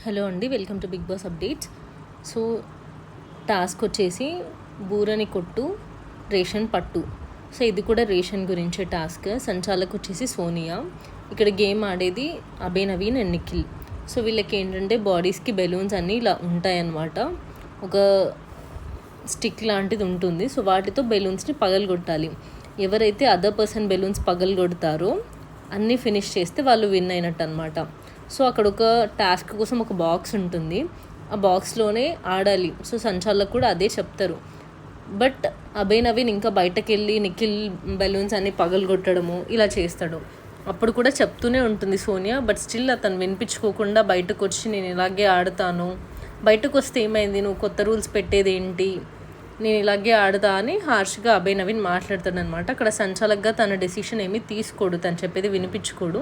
Hello అండి, welcome to Bigg Boss updates. So task వచ్చేసి బూరని కొట్టు రేషన్ పట్టు. సో ఇది కూడా రేషన్ గురించే టాస్క్. సంచాలకు వచ్చేసి సోనియా. ఇక్కడ గేమ్ ఆడేది అభయ్, నవీన్ అండ్ నిఖిల్. సో వీళ్ళకి ఏంటంటే బాడీస్కి బెలూన్స్ అన్నీ ఇలా ఉంటాయన్నమాట. ఒక స్టిక్ లాంటిది ఉంటుంది. సో వాటితో బెలూన్స్ని పగలగొట్టాలి. ఎవరైతే అదర్ పర్సన్ బెలూన్స్ పగలగొడతారో అన్నీ ఫినిష్ చేస్తే వాళ్ళు విన్ అయినట్టు అనమాట. సో అక్కడ ఒక టాస్క్ కోసం ఒక బాక్స్ ఉంటుంది. ఆ బాక్స్లోనే ఆడాలి. సో సంచాలకు కూడా అదే చెప్తారు. బట్ అభయ్, నవీన్ ఇంకా బయటకు వెళ్ళి నిఖిల్ బెలూన్స్ అన్నీ పగలగొట్టడము ఇలా చేస్తాడు. అప్పుడు కూడా చెప్తూనే ఉంటుంది సోనియా. బట్ స్టిల్ అతను వినిపించుకోకుండా బయటకు వచ్చి నేను ఇలాగే ఆడతాను, బయటకు వస్తే ఏమైంది, నువ్వు కొత్త రూల్స్ పెట్టేది ఏంటి, నేను ఇలాగే ఆడతా అని హార్ష్గా అభయ్, నవీన్ మాట్లాడతాడు అనమాట. అక్కడ సంచాలకుగా తన డెసిషన్ ఏమీ తీసుకోడు, తను చెప్పేది వినిపించుకోడు.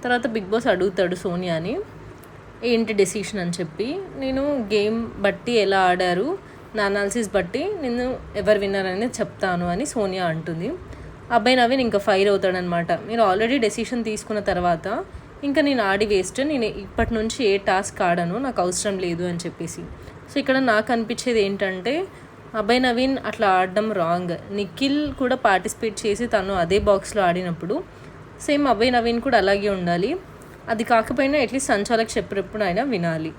తర్వాత బిగ్ బాస్ అడుగుతాడు సోనియాని ఏంటి డెసిషన్ అని చెప్పి. నేను గేమ్ బట్టి ఎలా ఆడారు, నా అనాలిసిస్ బట్టి నేను ఎవరు విన్నర్ అనేది చెప్తాను అని సోనియా అంటుంది. అబ్బాయి నవీన్ ఇంకా ఫైర్ అవుతాడనమాట. నేను ఆల్రెడీ డెసిషన్ తీసుకున్న తర్వాత ఇంకా నేను ఆడి వేస్ట్, నేను ఇప్పటి నుంచి ఏ టాస్క్ ఆడను, నాకు అవసరం లేదు అని చెప్పేసి. సో ఇక్కడ నాకు అనిపించేది ఏంటంటే అభయ్, నవీన్ అట్లా ఆడడం రాంగ్. నిఖిల్ కూడా పార్టిసిపేట్ చేసి తను అదే బాక్స్లో ఆడినప్పుడు సేమ్ అభయ్, నవీన్ కూడా అలాగే ఉండాలి. అది కాకపోయినా అట్లీస్ట్ సంచాలకు చెప్పినప్పుడు అయినా వినాలి.